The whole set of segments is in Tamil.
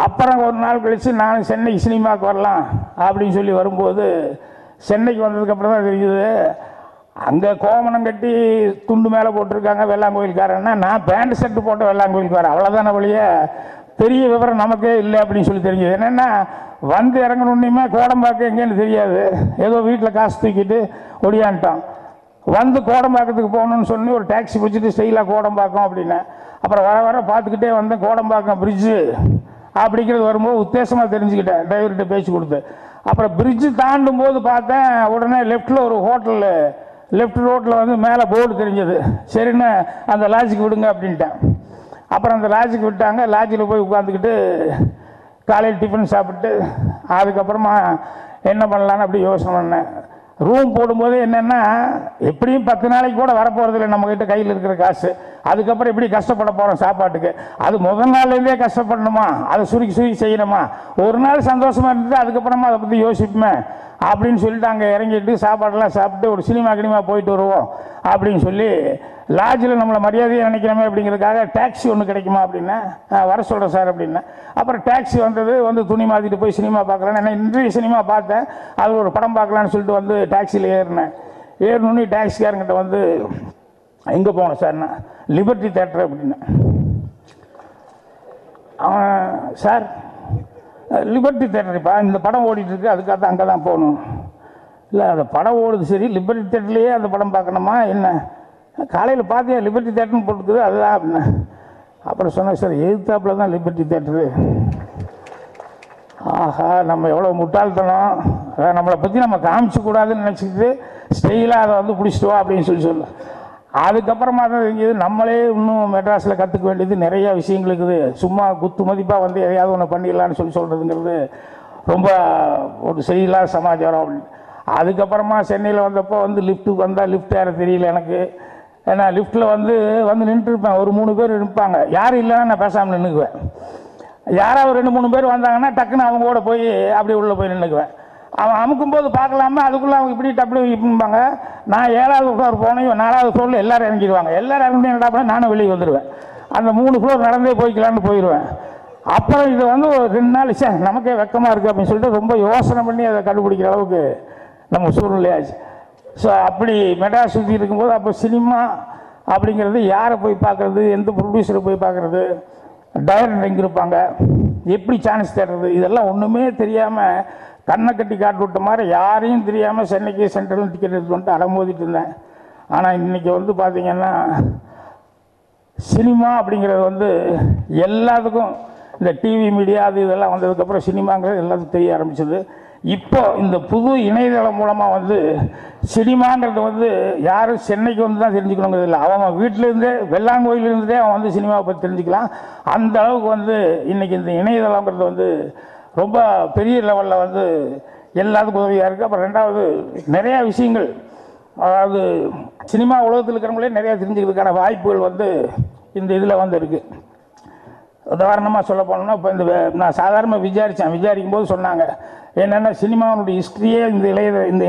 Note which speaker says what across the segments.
Speaker 1: அப்புறம் ஒரு நாள் கழித்து நான் சென்னைக்கு சினிமாவுக்கு வரலாம் அப்படின்னு சொல்லி வரும்போது சென்னைக்கு வந்ததுக்கப்புறம் தான் தெரியுது அங்கே கோமணம் கட்டி துண்டு மேலே போட்டிருக்காங்க வெள்ளாங்கோயில்காரன்னா நான் பேண்ட் ஷர்ட்டு போட்ட வெள்ளாங்கோயில்காரன். அவ்வளோதான வழிய பெரிய விவரம் நமக்கே இல்லை அப்படின்னு சொல்லி தெரிஞ்சது. என்னென்னா வந்து இறங்கணுன்னே கோடம்பாக்கம் எங்கேன்னு தெரியாது. ஏதோ வீட்டில் காசு தூக்கிட்டு ஒடியான்ட்டோம். வந்து கோடம்பாக்கத்துக்கு போகணுன்னு சொல்லி ஒரு டாக்ஸி பிடிச்சிட்டு ஸ்டைலாக கோடம்பாக்கம் அப்படின்னு அப்புறம் வர வர பார்த்துக்கிட்டே வந்தேன். கோடம்பாக்கம் பிரிட்ஜு அப்படிங்கிறது வரும்போது உத்தேசமாக தெரிஞ்சுக்கிட்டேன் டிரைவர்கிட்ட பேச்சு கொடுத்து. அப்புறம் பிரிட்ஜு தாண்டும் போது பார்த்தேன் உடனே லெஃப்டில் ஒரு ஹோட்டலு லெஃப்ட் ரோட்டில் வந்து மேலே போர்டு தெரிஞ்சது. சரின்னு அந்த லாட்ஜுக்கு விடுங்க அப்படின்ட்டேன். அப்புறம் அந்த லாட்ஜுக்கு விட்டாங்க. லாட்ஜில் போய் உட்காந்துக்கிட்டு காலையில் டிஃபன் சாப்பிட்டு அதுக்கப்புறமா என்ன பண்ணலான்னு அப்படி யோசனை பண்ணேன். ரூம் போடும்போது என்னென்னா எப்படியும் 10 நாளைக்கு கூட வரப்போகிறதில்ல நம்மக்கிட்ட கையில் இருக்கிற காசு. அதுக்கப்புறம் எப்படி கஷ்டப்பட போகிறோம் சாப்பாட்டுக்கு? அது முதல் நாள்லேருந்தே கஷ்டப்படணுமா? அதை சுருக்கி சுருக்கி செய்யணுமா? ஒரு நாள் சந்தோஷமாக இருந்துட்டு அதுக்கப்புறமா அதை பற்றி யோசிப்போமே அப்படின்னு சொல்லிட்டு அங்கே இறங்கிட்டு சாப்பாடெல்லாம் சாப்பிட்டு ஒரு சினிமா கினிமா போயிட்டு வருவோம் அப்படின்னு சொல்லி லாட்ஜில் நம்மளை மரியாதையாக நினைக்கிறோமே அப்படிங்கிறதுக்காக டாக்ஸி ஒன்று கிடைக்குமா அப்படின்னா வர சொல்கிறேன் சார் அப்படின்னா. அப்புறம் டாக்ஸி வந்தது. வந்து துணி மாற்றிட்டு போய் சினிமா பார்க்குறேன். ஏன்னா இன்றைய சினிமா பார்த்தேன். அது ஒரு படம் பார்க்கலான்னு சொல்லிட்டு வந்து டாக்ஸியில் ஏறினேன். ஏறணுன்னு டாக்ஸிக்காரங்கிட்ட வந்து எங்கே போனேன் சார்னா லிபர்ட்டி தேட்டர் அப்படின்னு. அவன் சார் லிபர்ட்டி தேட்டருப்பா இந்த படம் ஓடிட்டுருக்கு அதுக்காக தான் அங்கே தான் போகணும். இல்லை அந்த படம் ஓடுது சரி லிபர்ட்டி தேட்டர்லேயே அந்த படம் பார்க்கணுமா என்ன? காலையில் பார்த்தியா லிபர்ட்டி தேட்டர்னு போட்டுக்குது அதுதான் அப்படின்னா. அப்புறம் சொன்னேன் சார் எதிர்த்தாப்பில் தான் லிபர்ட்டி தேட்டரு. ஆஹா நம்ம எவ்வளோ முட்டாள்தனம். நம்மளை பற்றி நம்ம காமிச்சக்கூடாதுன்னு நினச்சிக்கிட்டு ஸ்டைலாக அதை வந்து பிடிச்சிட்டுவா அப்படின்னு சொல்லு. அதுக்கப்புறமா தான் தெரிஞ்சது நம்மளே இன்னும் மெட்ராஸில் கற்றுக்க வேண்டியது நிறையா விஷயங்கள் இருக்குது. சும்மா குத்து மதிப்பாக வந்து எதையாவது ஒன்று பண்ணிடலான்னு சொல்கிறதுங்கிறது ரொம்ப ஒரு செய்யலாம் சமாச்சாரம் அப்படின்னு. அதுக்கப்புறமா சென்னையில் வந்தப்போ வந்து லிஃப்ட்டுக்கு வந்தால் லிஃப்ட் யாரை தெரியல எனக்கு. ஏன்னா லிஃப்ட்டில் வந்து நின்றுருப்பேன். ஒரு 3 பேர் இருப்பாங்க. யாரும் இல்லைன்னா நான் பேசாமல் நின்றுக்குவேன். யாராவது 2-3 பேர் வந்தாங்கன்னா டக்குன்னு அவங்க கூட போய் அப்படி உள்ளே போய் நின்றுக்குவேன். அவன் அமுக்கும்போது பார்க்கலாமா அதுக்குள்ளே அவங்க இப்படி டப்பு இப்படிம்பாங்க. நான் 7வது ஃப்ளோர் போனேன். 4வது ஃப்ளோரில் எல்லோரும் இறங்கிடுவாங்க. எல்லோரும் இறங்கி என்ன பண்ண நானும் வெளியே வந்துடுவேன். அந்த 3 ஃப்ளோர் நடந்தே போய்க்கலான்னு போயிடுவேன். அப்புறம் இது வந்து ஒரு 2 நாள் சார் நமக்கே வெக்கமாக இருக்குது அப்படின்னு சொல்லிட்டு ரொம்ப யோசனை பண்ணி அதை கண்டுபிடிக்கிற அளவுக்கு நம்ம சூழ்நிலையாச்சு. ஸோ அப்படி மெட்ராஸ் சுற்றி இருக்கும்போது அப்போ சினிமா அப்படிங்கிறது யாரை போய் பார்க்குறது, எந்த ப்ரொடியூசரை போய் பார்க்குறது, டைரக்டர் எங்கே இருப்பாங்க, எப்படி சான்ஸ் தேடுறது, இதெல்லாம் ஒன்றுமே தெரியாமல் கண்ணை கட்டி காட்டு விட்ட மாதிரி யாரையும் தெரியாமல் சென்னைக்கு சென்ட்ரல் டிக்கெட் எடுத்து வந்துட்டு அடமோதிட்டு இருந்தேன். ஆனால் இன்றைக்கி வந்து பார்த்திங்கன்னா சினிமா அப்படிங்கிறது வந்து எல்லாத்துக்கும் இந்த டிவி மீடியா அது இதெல்லாம் வந்ததுக்கப்புறம் சினிமாங்கிறது எல்லாத்துக்கும் தெரிய ஆரம்பிச்சது. இப்போ இந்த புது இணையதளம் மூலமாக வந்து சினிமாங்கிறது வந்து யாரும் சென்னைக்கு வந்து தான் தெரிஞ்சுக்கணுங்கிறது இல்லை. அவன் வீட்டிலேருந்தே வெள்ளாங்கோயிலேருந்தே அவன் வந்து சினிமாவை பற்றி தெரிஞ்சுக்கலாம். அந்த அளவுக்கு வந்து இன்றைக்கி இந்த இணையதளங்கிறது வந்து ரொம்ப பெரிய லெவலில் வந்து எல்லாத்துக்கும் உதவியாக இருக்குது. அப்புறம் 2வது நிறையா விஷயங்கள் அதாவது சினிமா உலகத்தில் இருக்கிறவங்களே நிறையா தெரிஞ்சுக்கிறதுக்கான வாய்ப்புகள் வந்து இந்த இதில் வந்து இருக்குது. உதாரணமாக சொல்ல போனோம்னா இப்போ நான் சாதாரணமாக விசாரிக்கும் போது சொன்னாங்க என்னென்னா சினிமாவுடைய ஹிஸ்ட்ரியே இந்த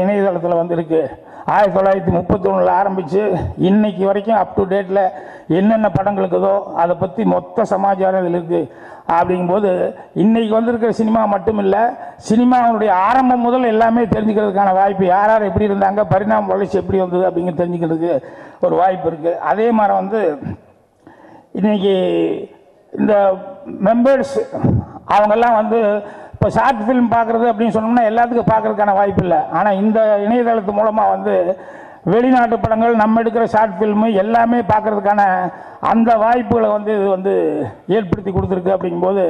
Speaker 1: இணையதளத்தில் வந்து இருக்குது. 1931 ஆரம்பித்து இன்னைக்கு வரைக்கும் அப் டு டேட்டில் என்னென்ன படங்கள் இருக்குதோ அதை பற்றி மொத்த சமாச்சாரம் இதில் இருக்குது. அப்படிங்கும்போது இன்றைக்கி வந்திருக்கிற சினிமா மட்டும் இல்லை, சினிமாவுடைய ஆரம்பம் முதல் எல்லாமே தெரிஞ்சுக்கிறதுக்கான வாய்ப்பு, யார் யார் எப்படி இருந்தாங்க, பரிணாம வளர்ச்சி எப்படி வந்தது அப்படிங்கிற தெரிஞ்சுக்கிறதுக்கு ஒரு வாய்ப்பு இருக்குது. அதே மாதிரி வந்து இன்றைக்கி இந்த மெம்பர்ஸ் அவங்கெல்லாம் வந்து இப்போ ஷார்ட் ஃபிலிம் பார்க்குறது அப்படின்னு சொன்னோம்னா எல்லாத்துக்கும் பார்க்குறதுக்கான வாய்ப்பு இல்லை. ஆனால் இந்த இணையதளத்து மூலமாக வந்து வெளிநாட்டு படங்கள் நம்ம எடுக்கிற ஷார்ட் ஃபில்மு எல்லாமே பார்க்குறதுக்கான அந்த வாய்ப்புகளை வந்து இது வந்து ஏற்படுத்தி கொடுத்துருக்கு. அப்படிங்கும்போது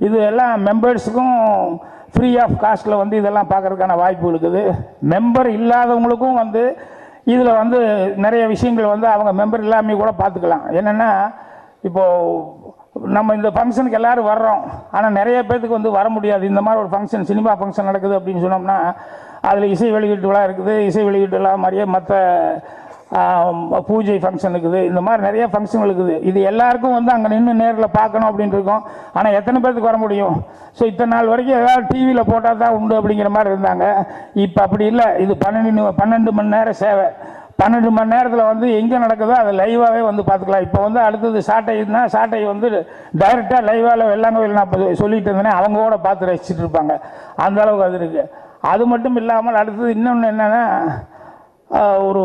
Speaker 1: இது எல்லாம் மெம்பர்ஸுக்கும் ஃப்ரீ ஆஃப் காஸ்ட்டில் வந்து இதெல்லாம் பார்க்குறதுக்கான வாய்ப்பு இருக்குது. மெம்பர் இல்லாதவங்களுக்கும் வந்து இதில் வந்து நிறைய விஷயங்கள் வந்து அவங்க மெம்பர் இல்லாமல் கூட பார்த்துக்கலாம். என்னென்னா இப்போது நம்ம இந்த ஃபங்க்ஷனுக்கு எல்லோரும் வர்றோம், ஆனால் நிறைய பேர்த்துக்கு வந்து வர முடியாது. இந்த மாதிரி ஒரு ஃபங்க்ஷன் சினிமா ஃபங்க்ஷன் நடக்குது அப்படின்னு சொன்னோம்னா அதில் இசை வெளியீட்டு விழா இருக்குது, இசை வெளியீட்டு விழா மாதிரியே மற்ற பூஜை ஃபங்க்ஷன் இருக்குது, இந்த மாதிரி நிறைய ஃபங்க்ஷன் இருக்குது. இது எல்லாருக்கும் வந்து அங்கே நின்று நேரில் பார்க்கணும் அப்படின்ட்டு இருக்கோம். ஆனால் எத்தனை பேருக்கு வர முடியும்? ஸோ இத்தனை நாள் வரைக்கும் ஏதாவது டிவியில் போட்டால் தான் உண்டு அப்படிங்கிற மாதிரி இருந்தாங்க. இப்போ அப்படி இல்லை. இது 12 மணி நேரம் சேவை. 12 மணி நேரத்தில் வந்து எங்கே நடக்குதோ அதை லைவாகவே வந்து பார்த்துக்கலாம். இப்போ வந்து அடுத்தது சாட்டைன்னா சாட்டை வந்து டைரெக்டாக லைவாக வெள்ளாங்கோயில் நான் இப்போ சொல்லிட்டு இருந்தேனே அவங்க கூட பார்த்து ரசிச்சுட்டு இருப்பாங்க. அந்த அளவுக்கு அது இருக்குது. அது மட்டும் இல்லாமல் அடுத்தது இன்னொன்று என்னென்னா, ஒரு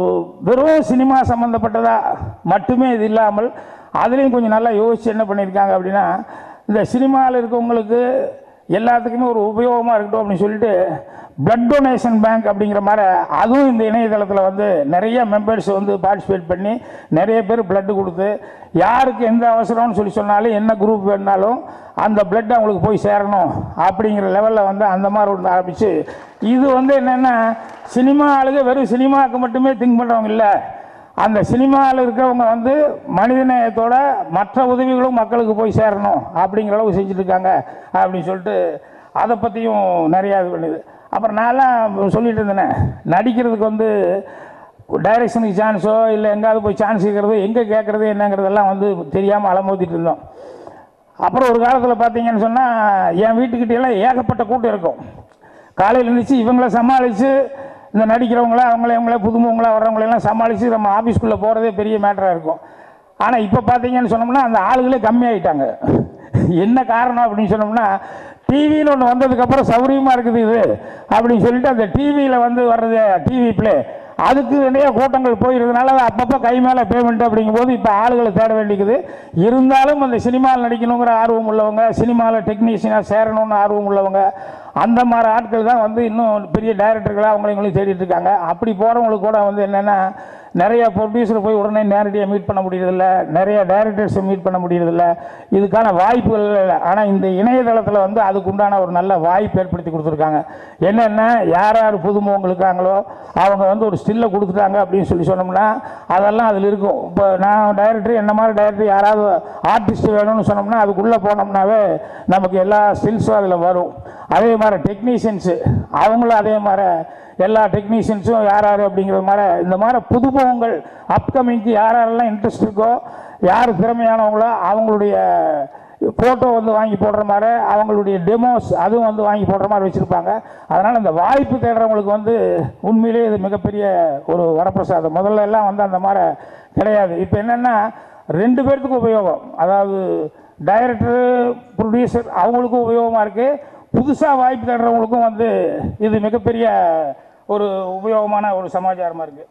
Speaker 1: வெறும் சினிமா சம்மந்தப்பட்டதாக மட்டுமே இது இல்லாமல் அதுலேயும் கொஞ்சம் நல்லா யோசித்து என்ன பண்ணியிருக்காங்க அப்படின்னா, இந்த சினிமாவில் இருக்கவங்களுக்கு எல்லாத்துக்குமே ஒரு உபயோகமாக இருக்கட்டும் அப்படின்னு சொல்லிட்டு பிளட் டொனேஷன் பேங்க் அப்படிங்கிற மாதிரி அதுவும் இந்த இணையதளத்தில் வந்து நிறைய மெம்பர்ஸ் வந்து பார்ட்டிசிபேட் பண்ணி நிறைய பேர் பிளட்டு கொடுத்து யாருக்கு எந்த அவசரம்னு சொல்லி சொன்னாலும் என்ன குரூப் வேணுனாலும் அந்த பிளட் அவங்களுக்கு போய் சேரணும் அப்படிங்கிற லெவலில் வந்து அந்த மாதிரி ஒன்று ஆரம்பித்து இது வந்து என்னென்னா சினிமா ஆளுங்க வெறும் சினிமாவுக்கு மட்டுமே திங்க் பண்ணுறவங்க இல்லை, அந்த சினிமாவில் இருக்கிறவங்க வந்து மனிதநேயத்தோட மற்ற உதவிகளும் மக்களுக்கு போய் சேரணும் அப்படிங்கிற அளவுக்கு செஞ்சுட்ருக்காங்க அப்படின்னு சொல்லிட்டு அதை பற்றியும் நிறையா இது பண்ணுது. அப்புறம் நான்லாம் சொல்லிட்டு இருந்தேனே, நடிக்கிறதுக்கு வந்து டைரக்ஷனுக்கு சான்ஸோ இல்லை எங்கேயாவது போய் சான்ஸ் கேட்குறது எங்கே கேட்குறது என்னங்கிறதெல்லாம் வந்து தெரியாமல் அலமோதிட்டு இருந்தோம். அப்புறம் ஒரு காலத்தில் பார்த்தீங்கன்னு சொன்னால் என் வீட்டுக்கிட்டெல்லாம் ஏகப்பட்ட கூட்டம் இருக்கும். காலையில் இருந்துச்சு இவங்கள சமாளித்து இந்த நடிக்கிறவங்கள அவங்கள புதுமுகங்களாக வர்றவங்களெல்லாம் சமாளித்து நம்ம ஆஃபீஸ்க்குள்ளே போகிறதே பெரிய மேட்டராக இருக்கும். ஆனால் இப்போ பார்த்தீங்கன்னு சொன்னோம்னா அந்த ஆளுகளே கம்மியாகிட்டாங்க. என்ன காரணம் அப்படின்னு சொன்னோம்னா, டிவின்னு ஒன்று வந்ததுக்கப்புறம் சௌகரியமாக இருக்குது இது அப்படின்னு சொல்லிட்டு அந்த டிவியில் வந்து வர்றது டிவி பிளே அதுக்கு நிறைய கூட்டங்கள் போயிருக்கிறதுனால அது அப்பப்போ கை மேலே பேமெண்ட் அப்படிங்கும்போது இப்போ ஆளுகளை தேட வேண்டிக்குது. இருந்தாலும் அந்த சினிமாவில் நடிக்கணுங்கிற ஆர்வம் உள்ளவங்க, சினிமாவில் டெக்னீஷியனாக சேரணும்னு ஆர்வம் உள்ளவங்க, அந்த மாதிரி ஆட்கள் தான் வந்து இன்னும் பெரிய டைரக்டர்களாக அவங்களையும் தேடிட்டு இருக்காங்க. அப்படி போகிறவங்களுக்கு கூட வந்து என்னென்னா நிறைய ப்ரொடியூசரை போய் உடனே நேரடியாக மீட் பண்ண முடியறதில்ல, நிறைய டைரக்டர்ஸை மீட் பண்ண முடியறதில்ல, இதுக்கான வாய்ப்புகள் இல்லை. ஆனால் இந்த இணையதளத்தில் வந்து அதுக்கு உண்டான ஒரு நல்ல வாய்ப்பு ஏற்படுத்தி கொடுத்துருக்காங்க. என்னென்னா யார் யார் புதுமுகங்கள் இருக்காங்களோ அவங்க வந்து ஒரு ஸ்டில்லை கொடுத்துட்டாங்க அப்படின்னு சொல்லி சொன்னோம்னா அதெல்லாம் அதில் இருக்கும். இப்போ நான் டைரக்டர் என்ன மாதிரி டைரக்டர் யாராவது ஆர்டிஸ்ட் வேணும்னு சொன்னோம்னா அதுக்குள்ளே போனோம்னாவே நமக்கு எல்லா ஸ்டில்ஸும் அதில் வரும். அதே மாதிரி டெக்னீஷியன்ஸு அவங்களும் அதே மாதிரி எல்லா டெக்னீஷியன்ஸும் யார் யார் அப்படிங்கிற மாதிரி இந்த மாதிரி புதுமுகங்கள் அப்கமிங்க்கு யார் யாரெல்லாம் இன்ட்ரெஸ்ட் இருக்கோ, யார் திறமையானவங்களோ அவங்களுடைய ஃபோட்டோ வந்து வாங்கி போடுற மாதிரி அவங்களுடைய டெமோஸ் அதுவும் வந்து வாங்கி போடுற மாதிரி வச்சுருப்பாங்க. அதனால் இந்த வாய்ப்பு தேடுறவங்களுக்கு வந்து உண்மையிலே இது மிகப்பெரிய ஒரு வரப்பிரசாதம். முதல்ல எல்லாம் வந்து அந்த மாதிரி கிடையாது. இப்போ என்னென்னா 2 பேர்த்துக்கும் உபயோகம், அதாவது டைரக்டரு ப்ரொடியூசர் அவங்களுக்கும் உபயோகமாக இருக்குது, புதுசாக வாய்ப்பு தேடுறவங்களுக்கும் வந்து இது மிகப்பெரிய ஒரு உபயோகமான ஒரு சமாச்சாரமாக இருக்குது.